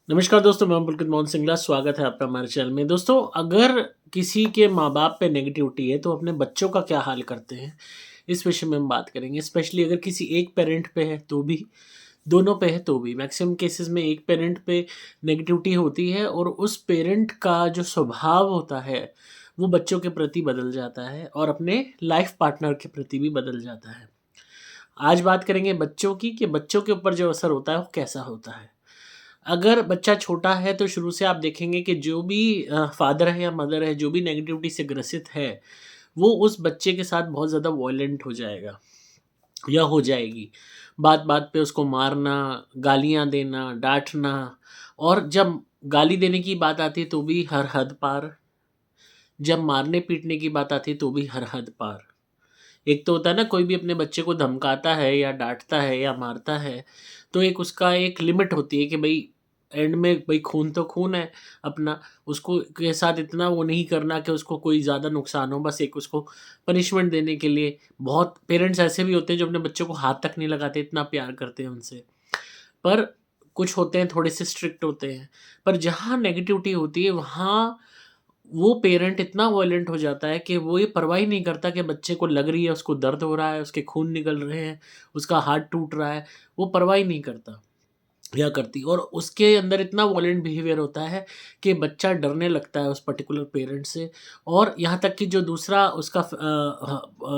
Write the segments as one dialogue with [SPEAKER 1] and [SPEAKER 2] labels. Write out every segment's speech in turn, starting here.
[SPEAKER 1] नमस्कार दोस्तों, मैं पुलकित मोहन सिंगला। स्वागत है आपका हमारे चैनल में। दोस्तों, अगर किसी के माँ-बाप पे नेगेटिविटी है, तो अपने बच्चों का क्या हाल करते हैं, इस विषय में हम बात करेंगे। स्पेशली अगर किसी एक पेरेंट पे है तो भी, दोनों पे है तो भी। मैक्सिमम केसेज़ में एक पेरेंट पे नेगेटिविटी होती है और उस पेरेंट का जो स्वभाव होता है, वो बच्चों के प्रति बदल जाता है और अपने लाइफ़ पार्टनर के प्रति भी बदल जाता है। आज बात करेंगे बच्चों की कि बच्चों के ऊपर जो असर होता है, वो कैसा होता है। अगर बच्चा छोटा है तो शुरू से आप देखेंगे कि जो भी फादर है या मदर है, जो भी नेगेटिविटी से ग्रसित है, वो उस बच्चे के साथ बहुत ज़्यादा वॉयलेंट हो जाएगा या हो जाएगी। बात-बात पे उसको मारना, गालियाँ देना, डाँटना। और जब गाली देने की बात आती है तो भी हर हद पार, जब मारने-पीटने की बात आती है तो भी हर हद पार। एक तो होता है ना, कोई भी अपने बच्चे को धमकाता है या डाँटता है या मारता है, तो एक उसका एक लिमिट होती है कि भई एंड में भई खून तो खून है अपना, उसको के साथ इतना वो नहीं करना कि उसको कोई ज़्यादा नुकसान हो, बस एक उसको पनिशमेंट देने के लिए। बहुत पेरेंट्स ऐसे भी होते हैं जो अपने बच्चों को हाथ तक नहीं लगाते, इतना प्यार करते हैं उनसे। पर कुछ होते हैं थोड़े से स्ट्रिक्ट होते हैं, पर जहाँ नेगेटिविटी होती है वहाँ वो पेरेंट इतना वॉयलेंट हो जाता है कि वो ये परवाह ही नहीं करता कि बच्चे को लग रही है, उसको दर्द हो रहा है, उसके खून निकल रहे हैं, उसका हाथ टूट रहा है, वो परवाह ही नहीं करता या करती। और उसके अंदर इतना वॉयलेंट बिहेवियर होता है कि बच्चा डरने लगता है उस पर्टिकुलर पेरेंट से। और यहाँ तक कि जो दूसरा उसका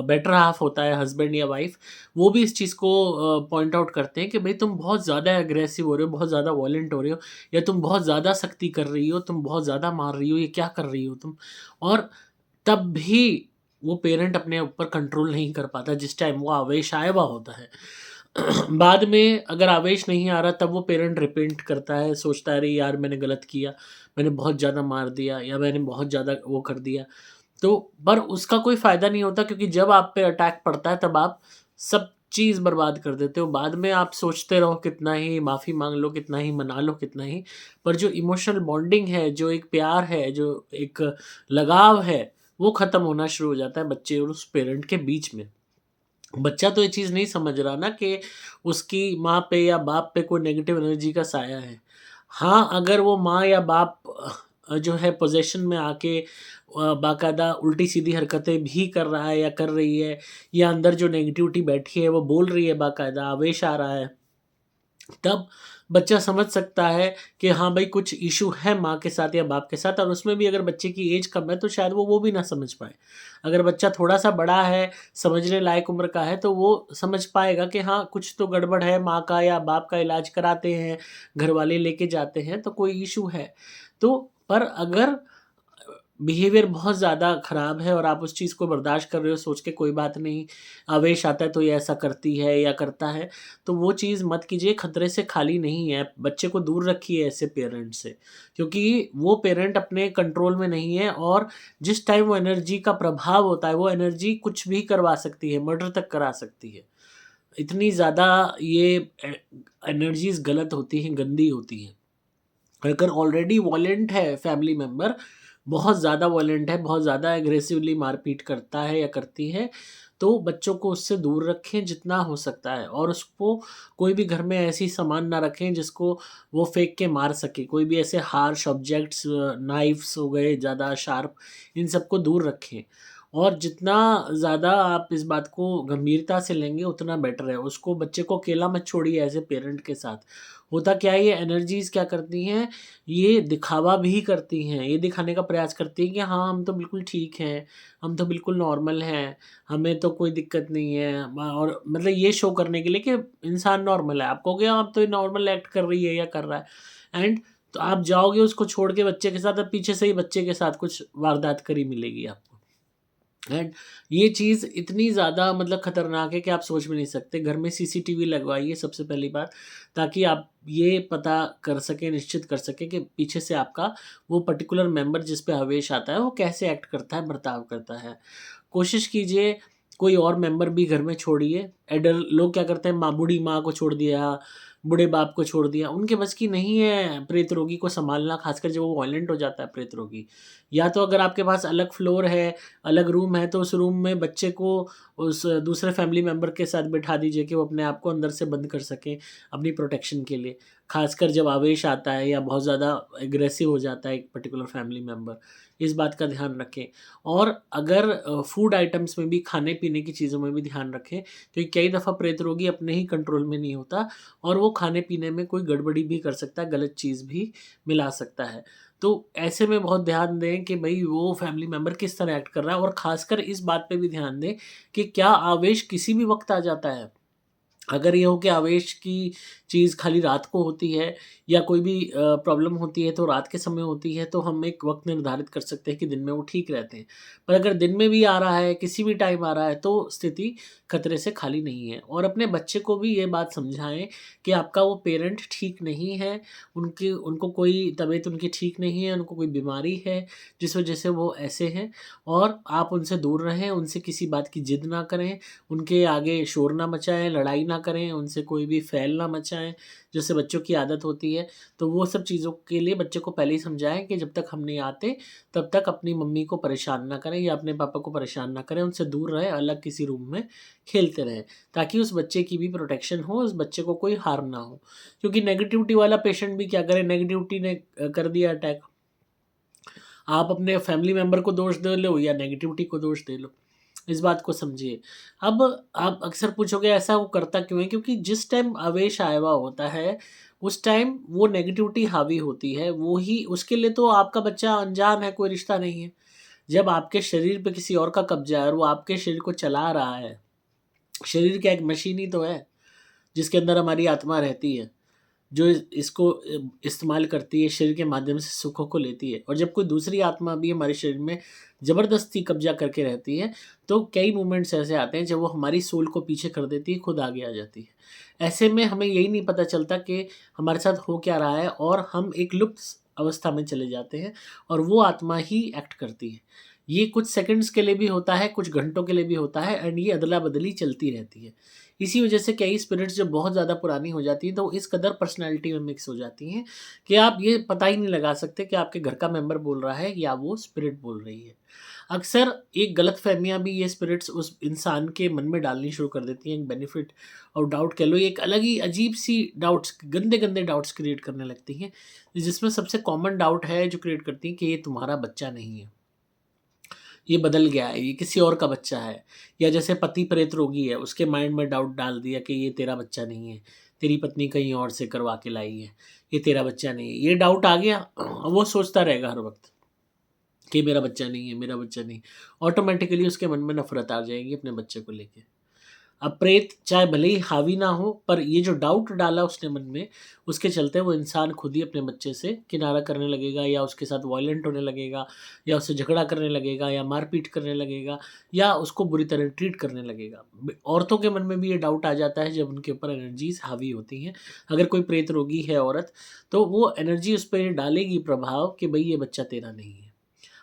[SPEAKER 1] बेटर हाफ होता है, हस्बैंड या वाइफ, वो भी इस चीज़ को पॉइंट आउट करते हैं कि भाई तुम बहुत ज़्यादा एग्रेसिव हो रहे हो, बहुत ज़्यादा वॉयलेंट हो रहे हो, या तुम बहुत ज़्यादा सख्ती कर रही हो, तुम बहुत ज़्यादा मार रही हो, ये क्या कर रही हो तुम। और तब भी वो पेरेंट अपने ऊपर कंट्रोल नहीं कर पाता जिस टाइम वो आवेश आया हुआ होता है। बाद में अगर आवेश नहीं आ रहा, तब वो पेरेंट रिपेंट करता है, सोचता है अरे यार मैंने गलत किया, मैंने बहुत ज़्यादा मार दिया या मैंने बहुत ज़्यादा वो कर दिया। तो पर उसका कोई फ़ायदा नहीं होता, क्योंकि जब आप पे अटैक पड़ता है तब आप सब चीज़ बर्बाद कर देते हो। बाद में आप सोचते रहो कितना ही माफ़ी माँग लो, कितना ही मना लो, कितना ही, पर जो इमोशनल बॉन्डिंग है, जो एक प्यार है, जो एक लगाव है, वो ख़त्म होना शुरू हो जाता है बच्चे और उस पेरेंट के बीच में। बच्चा तो ये चीज़ नहीं समझ रहा ना कि उसकी माँ पे या बाप पे कोई नेगेटिव एनर्जी का साया है। हाँ, अगर वो माँ या बाप जो है पोज़ेशन में आके बाकायदा उल्टी-सीधी हरकतें भी कर रहा है या कर रही है, या अंदर जो नेगेटिविटी बैठी है वो बोल रही है बाकायदा, आवेश आ रहा है, तब बच्चा समझ सकता है कि हाँ भाई, कुछ इश्यू है माँ के साथ या बाप के साथ। और उसमें भी अगर बच्चे की एज कम है तो शायद वो भी ना समझ पाए। अगर बच्चा थोड़ा-सा बड़ा है, समझने लायक उम्र का है, तो वो समझ पाएगा कि हाँ, कुछ तो गड़बड़ है, माँ का या बाप का इलाज कराते हैं, घरवाले लेके जाते हैं तो कोई इश्यू है। तो पर अगर बिहेवियर बहुत ज़्यादा ख़राब है और आप उस चीज़ को बर्दाश्त कर रहे हो सोच के कोई बात नहीं, आवेश आता है तो ये ऐसा करती है या करता है, तो वो चीज़ मत कीजिए, खतरे से खाली नहीं है। बच्चे को दूर रखिए ऐसे पेरेंट से, क्योंकि वो पेरेंट अपने कंट्रोल में नहीं है और जिस टाइम वो एनर्जी का प्रभाव होता है, वो एनर्जी कुछ भी करवा सकती है, मर्डर तक करा सकती है। इतनी ज़्यादा ये एनर्जीज़ गलत होती हैं, गंदी होती हैं। अगर ऑलरेडी वॉयलेंट है फैमिली मेंबर, बहुत ज़्यादा वॉयलेंट है, बहुत ज़्यादा एग्रेसिवली मारपीट करता है या करती है, तो बच्चों को उससे दूर रखें जितना हो सकता है। और उसको कोई भी घर में ऐसी सामान ना रखें जिसको वो फेंक के मार सके। कोई भी ऐसे हार्श ऑब्जेक्ट्स, नाइफ्स हो गए ज़्यादा शार्प, इन सबको दूर रखें। और जितना ज़्यादा आप इस बात को गंभीरता से लेंगे उतना बेटर है। उसको, बच्चे को अकेला मत छोड़िए ऐसे पेरेंट के साथ। होता क्या है, ये एनर्जीज़ क्या करती हैं, ये दिखावा भी करती हैं। ये दिखाने का प्रयास करती हैं कि हाँ, हम तो बिल्कुल ठीक हैं, हम तो बिल्कुल नॉर्मल हैं, हमें तो कोई दिक्कत नहीं है। और मतलब ये शो करने के लिए कि इंसान नॉर्मल है। आप कहोगे हाँ, अब तो ये नॉर्मल एक्ट कर रही है या कर रहा है, एंड तो आप जाओगे उसको छोड़ के बच्चे के साथ, और पीछे से ही बच्चे के साथ कुछ वारदात करी मिलेगी आपको। एंड ये चीज़ इतनी ज़्यादा मतलब खतरनाक है कि आप सोच भी नहीं सकते। घर में सीसीटीवी लगवाइए सबसे पहली बात, ताकि आप ये पता कर सकें, निश्चित कर सकें कि पीछे से आपका वो पर्टिकुलर मेंबर जिस पे आवेश आता है, वो कैसे एक्ट करता है, बर्ताव करता है। कोशिश कीजिए कोई और मेंबर भी घर में छोड़िए। एडल लोग क्या करते हैं, माँ, बूढ़ी माँ को छोड़ दिया, बूढ़े बाप को छोड़ दिया, उनके बस की नहीं है प्रेत रोगी को सँभालना, ख़ासकर जब वो वायलेंट हो जाता है प्रेत रोगी। या तो अगर आपके पास अलग फ्लोर है, अलग रूम है, तो उस रूम में बच्चे को उस दूसरे फैमिली मेंबर के साथ बिठा दीजिए कि वो अपने आप को अंदर से बंद कर सकें अपनी प्रोटेक्शन के लिए। ख़ासकर जब आवेश आता है या बहुत ज़्यादा एग्रेसिव हो जाता है एक पर्टिकुलर फैमिली मेंबर, इस बात का ध्यान रखें। और अगर फूड आइटम्स में भी, खाने-पीने की चीज़ों में भी ध्यान रखें, क्योंकि कई दफ़ा प्रेत रोगी अपने ही कंट्रोल में नहीं होता और वो खाने-पीने में कोई गड़बड़ी भी कर सकता है, गलत चीज़ भी मिला सकता है। तो ऐसे में बहुत ध्यान दें कि भई वो फैमिली मेंबर किस तरह एक्ट कर रहा है, और ख़ासकर इस बात पे भी ध्यान दें कि क्या आवेश किसी भी वक़्त आ जाता है। अगर ये हो कि आवेश की चीज़ खाली रात को होती है या कोई भी प्रॉब्लम होती है तो रात के समय होती है, तो हम एक वक़्त निर्धारित कर सकते हैं कि दिन में वो ठीक रहते हैं। पर अगर दिन में भी आ रहा है, किसी भी टाइम आ रहा है, तो स्थिति खतरे से खाली नहीं है। और अपने बच्चे को भी ये बात समझाएँ कि आपका वो पेरेंट ठीक नहीं है, उनको कोई तबीयत उनकी ठीक नहीं है, उनको कोई बीमारी है जिस वज़ह से वो ऐसे हैं, और आप उनसे दूर रहें, उनसे किसी बात की ज़िद ना करें, उनके आगे शोर ना मचाएँ, लड़ाई ना करें, उनसे कोई भी फ़ैल ना मचाएँ, जैसे बच्चों की आदत होती है। तो वो सब चीज़ों के लिए बच्चे को पहले ही समझाएँ कि जब तक हम नहीं आते, तब तक अपनी मम्मी को परेशान ना करें या अपने पापा को परेशान ना करें, उनसे दूर रहें, अलग किसी रूम में खेलते रहें, ताकि उस बच्चे की भी प्रोटेक्शन हो, उस बच्चे को कोई हार्म ना हो। क्योंकि नेगेटिविटी वाला पेशेंट भी क्या करे, नेगेटिविटी ने कर दिया अटैक। आप अपने फैमिली मेंबर को दोष दे लो या नेगेटिविटी को दोष दे लो। इस बात को समझिए। अब आप अक्सर पूछोगे ऐसा वो करता क्यों है? क्योंकि जिस टाइम आवेश आया हुआ होता है, उस टाइम वो नेगेटिविटी हावी होती है, वो ही उसके लिए तो आपका बच्चा अनजान है, कोई रिश्ता नहीं है। जब आपके शरीर पे किसी और का कब्ज़ा है और वो आपके शरीर को चला रहा है, शरीर क्या एक मशीन ही तो है, जिसके अंदर हमारी आत्मा रहती है। जो इसको इस्तेमाल करती है, शरीर के माध्यम से सुखों को लेती है, और जब कोई दूसरी आत्मा भी हमारे शरीर में ज़बरदस्ती कब्ज़ा करके रहती है, तो कई मोमेंट्स ऐसे आते हैं जब वो हमारी सोल को पीछे कर देती है, खुद आगे आ जाती है। ऐसे में हमें यही नहीं पता चलता कि हमारे साथ हो क्या रहा है, और हम एक लुप्त अवस्था में चले जाते हैं और वो आत्मा ही एक्ट करती है। ये कुछ सेकंड्स के लिए भी होता है, कुछ घंटों के लिए भी होता है, एंड ये अदला-बदली चलती रहती है। इसी वजह से कई स्पिरिट्स जब बहुत ज़्यादा पुरानी हो जाती हैं, तो इस कदर पर्सनैलिटी में मिक्स हो जाती हैं कि आप ये पता ही नहीं लगा सकते कि आपके घर का मेंबर बोल रहा है या वो स्पिरिट बोल रही है। अक्सर एक गलतफ़हमियाँ भी ये स्पिरिट्स उस इंसान के मन में डालनी शुरू कर देती हैं, एक बेनिफिट और डाउट कह लो, एक अलग ही अजीब-सी डाउट्स, गंदे-गंदे डाउट्स क्रिएट करने लगती हैं, जिसमें सबसे कॉमन डाउट है जो क्रिएट करती हैं कि ये तुम्हारा बच्चा नहीं है। ये बदल गया है, ये किसी और का बच्चा है। या जैसे पति प्रेत रोगी है, उसके माइंड में डाउट डाल दिया कि ये तेरा बच्चा नहीं है, तेरी पत्नी कहीं और से करवा के लाई है, ये तेरा बच्चा नहीं है। ये डाउट आ गया, वो सोचता रहेगा हर वक़्त कि मेरा बच्चा नहीं है, मेरा बच्चा नहीं। ऑटोमैटिकली उसके मन में नफ़रत आ जाएगी अपने बच्चे को लेके। अब प्रेत चाहे भले ही हावी ना हो, पर ये जो डाउट डाला उसने मन में, उसके चलते वो इंसान खुद ही अपने बच्चे से किनारा करने लगेगा, या उसके साथ वॉयलेंट होने लगेगा, या उससे झगड़ा करने लगेगा, या मारपीट करने लगेगा, या उसको बुरी तरह ट्रीट करने लगेगा। औरतों के मन में भी ये डाउट आ जाता है जब उनके ऊपर एनर्जीज हावी होती हैं। अगर कोई प्रेत रोगी है औरत, तो वो एनर्जी उस पर डालेगी प्रभाव कि भाई ये बच्चा तेरा नहीं है।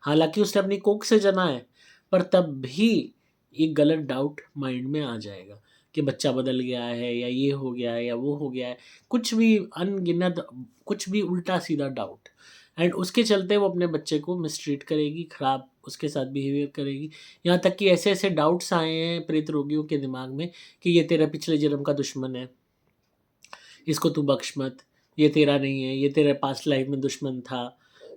[SPEAKER 1] हालाँकि उसने अपनी कोख से जना है, पर तब भी एक गलत डाउट माइंड में आ जाएगा कि बच्चा बदल गया है, या ये हो गया है, या वो हो गया है। कुछ भी अनगिनत, कुछ भी उल्टा-सीधा डाउट, एंड उसके चलते वो अपने बच्चे को मिसट्रीट करेगी, खराब उसके साथ बिहेवियर करेगी। यहाँ तक कि ऐसे-ऐसे डाउट्स आए हैं प्रेत रोगियों के दिमाग में कि ये तेरा पिछले जन्म का दुश्मन है, इसको तू बख्श मत, ये तेरा नहीं है, ये तेरे पास्ट लाइफ में दुश्मन था।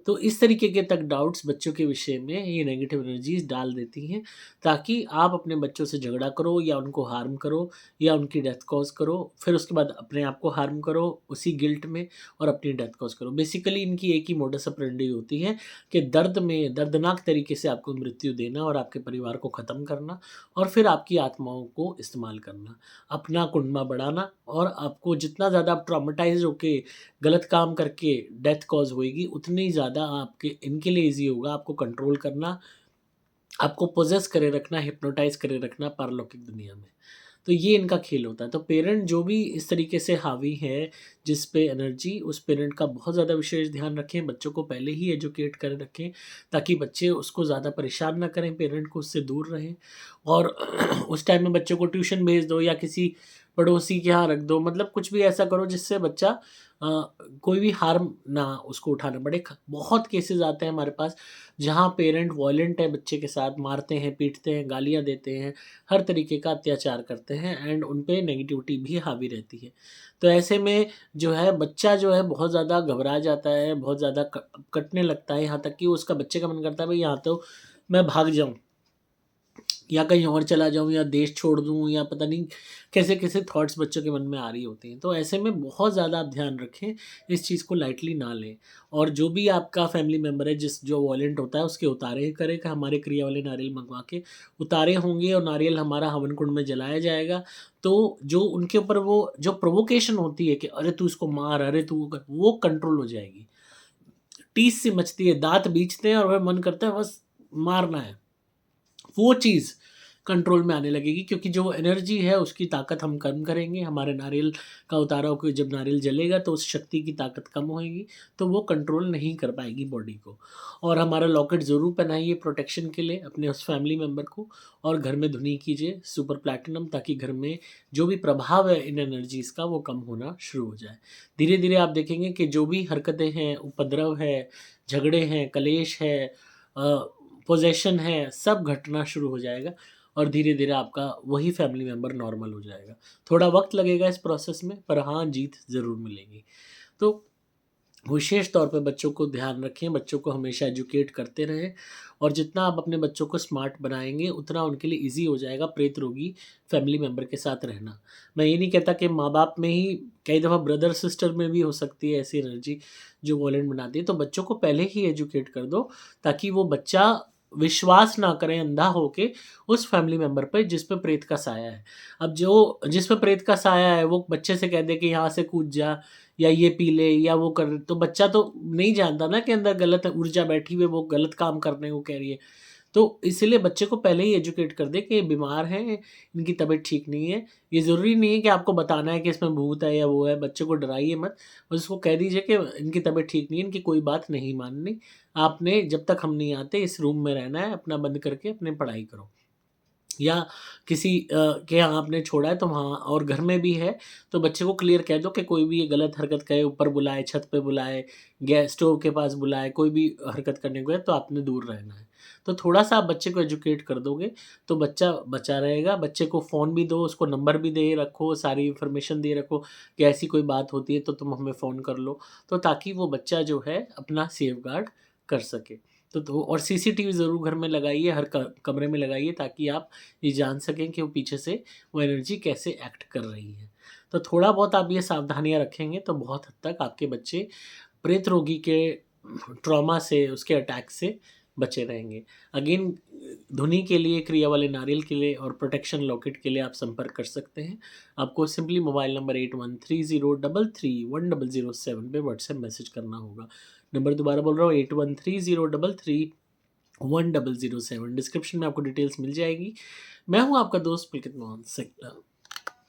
[SPEAKER 1] तो इस तरीके के तक डाउट्स बच्चों के विषय में ये नेगेटिव एनर्जीज़ डाल देती हैं, ताकि आप अपने बच्चों से झगड़ा करो या उनको हार्म करो या उनकी डेथ कॉज़ करो, फिर उसके बाद अपने आप को हार्म करो उसी गिल्ट में, और अपनी डेथ कॉज़ करो। बेसिकली इनकी एक ही मोडस ऑपरेंडी होती है कि दर्द में दर्दनाक तरीके से आपको मृत्यु देना और आपके परिवार को ख़त्म करना, और फिर आपकी आत्माओं को इस्तेमाल करना, अपना कुंडमा बढ़ाना, और आपको जितना ज़्यादा आप ट्रॉमाटाइज़ होके गलत काम करके डेथ कॉज़ होएगी, उतनी ही ज़्यादा आपके इनके लिए ईज़ी होगा आपको कंट्रोल करना, आपको पोज़ेस करे रखना, हिप्नोटाइज़ करे रखना पारलौकिक दुनिया में। तो ये इनका खेल होता है। तो पेरेंट जो भी इस तरीके से हावी है जिस पे एनर्जी, उस पेरेंट का बहुत ज़्यादा विशेष ध्यान रखें, बच्चों को पहले ही एजुकेट कर रखें ताकि बच्चे उसको ज़्यादा परेशान ना करें, पेरेंट को उससे दूर रहें। और उस टाइम में बच्चों को ट्यूशन भेज दो या किसी पड़ोसी के यहाँ रख दो, मतलब कुछ भी ऐसा करो जिससे बच्चा कोई भी हार्म ना उसको उठाना पड़े। बहुत केसेस आते हैं हमारे पास जहाँ पेरेंट वॉयलेंट है बच्चे के साथ, मारते हैं, पीटते हैं, गालियाँ देते हैं, हर तरीके का अत्याचार करते हैं एंड उन पे नेगेटिविटी भी हावी रहती है। तो ऐसे में जो है बच्चा जो है बहुत ज़्यादा घबरा जाता है, बहुत ज़्यादा कटने लगता है, यहाँ तक कि उसका बच्चे का मन करता है भाई यहाँ तो मैं भाग जाऊँ या कहीं और चला जाऊँ या देश छोड़ दूँ या पता नहीं कैसे-कैसे थॉट्स बच्चों के मन में आ रही होती हैं। तो ऐसे में बहुत ज़्यादा आप ध्यान रखें, इस चीज़ को लाइटली ना लें। और जो भी आपका फैमिली मेंबर है जो वॉयलेंट होता है उसके उतारे करें कि हमारे क्रिया वाले नारियल मंगवा के उतारे होंगे और नारियल हमारा हवन कुंड में जलाया जाएगा। तो जो उनके ऊपर वो जो प्रोवोकेशन होती है कि अरे तू इसको मार, अरे तू वो कर, वो कंट्रोल हो जाएगी। टीस सी मचती है, दाँत बीचते हैं और वह मन करता है बस मारना है। वो चीज़ कंट्रोल में आने लगेगी क्योंकि जो एनर्जी है उसकी ताकत हम कम करेंगे, हमारे नारियल का उतारा होके जब नारियल जलेगा तो उस शक्ति की ताकत कम होएगी, तो वो कंट्रोल नहीं कर पाएगी बॉडी को। और हमारा लॉकेट ज़रूर पहनाइए प्रोटेक्शन के लिए अपने उस फैमिली मेंबर को और घर में धुनी कीजिए सुपर प्लैटिनम ताकि घर में जो भी प्रभाव है इन एनर्जीज़ का वो कम होना शुरू हो जाए। धीरे-धीरे आप देखेंगे कि जो भी हरकतें हैं, उपद्रव है, झगड़े हैं, कलेश है, पोज़ेशन है, सब घटना शुरू हो जाएगा और धीरे-धीरे आपका वही फैमिली मेंबर नॉर्मल हो जाएगा। थोड़ा वक़्त लगेगा इस प्रोसेस में पर हाँ, जीत ज़रूर मिलेगी। तो विशेष तौर पे बच्चों को ध्यान रखें, बच्चों को हमेशा एजुकेट करते रहें और जितना आप अपने बच्चों को स्मार्ट बनाएँगे, उतना उनके लिए ईज़ी हो जाएगा प्रेत रोगी फैमिली मेंबर के साथ रहना। मैं ये नहीं कहता कि माँ-बाप में ही कई दफ़ा ब्रदर-सिस्टर में भी हो सकती है ऐसी एनर्जी जो वॉयलेंट बनाती है, तो बच्चों को पहले ही एजुकेट कर दो ताकि वो बच्चा विश्वास ना करे अंधा होके उस फैमिली मेंबर पे जिस पे प्रेत का साया है। अब जो जिस पे प्रेत का साया है, वो बच्चे से कह दे कि यहाँ से कूद जा या ये पी ले या वो कर, तो बच्चा तो नहीं जानता ना कि अंदर गलत ऊर्जा बैठी हुई है, वो गलत काम करने को कह रही है। तो इसीलिए बच्चे को पहले ही एजुकेट कर दें कि ये बीमार हैं, इनकी तबीयत ठीक नहीं है। ये ज़रूरी नहीं है कि आपको बताना है कि इसमें भूत है या वो है, बच्चे को डराइए मत। बस उसको कह दीजिए कि इनकी तबीयत ठीक नहीं है, इनकी कोई बात नहीं माननी। आपने जब तक हम नहीं आते इस रूम में रहना है, अपना बंद करके अपनी पढ़ाई करो। या किसी के यहाँ आपने छोड़ा है तो वहाँ और घर में भी है, तो बच्चे को क्लियर कह दो कि कोई भी ये गलत हरकत करे, ऊपर बुलाए, छत पे बुलाए, गैस स्टोव के पास बुलाए, कोई भी हरकत करने को है तो आपने दूर रहना है। तो थोड़ा-सा आप बच्चे को एजुकेट कर दोगे, तो बच्चा बचा रहेगा। बच्चे को फ़ोन भी दो, उसको नंबर भी दे रखो, सारी इन्फॉर्मेशन दे रखो कि ऐसी कोई बात होती है तो तुम हमें फ़ोन कर लो, तो ताकि वो बच्चा जो है अपना सेफगार्ड कर सके। तो और सीसीटीवी ज़रूर घर में लगाइए, हर क कमरे में लगाइए ताकि आप ये जान सकें कि वो पीछे से वो एनर्जी कैसे एक्ट कर रही है। तो थोड़ा बहुत आप ये सावधानियाँ रखेंगे तो बहुत हद तक आपके बच्चे प्रेत रोगी के ट्रॉमा से, उसके अटैक से बचे रहेंगे। अगेन धुनी के लिए, क्रिया वाले नारियल के लिए और प्रोटेक्शन लॉकेट के लिए आप संपर्क कर सकते हैं। आपको सिंपली मोबाइल नंबर 8130331007 पे व्हाट्सएप मैसेज करना होगा। नंबर दोबारा बोल रहा हूँ 8130331007। डिस्क्रिप्शन में आपको डिटेल्स मिल जाएगी। मैं हूँ आपका दोस्त पुलकित मोहन सिंह।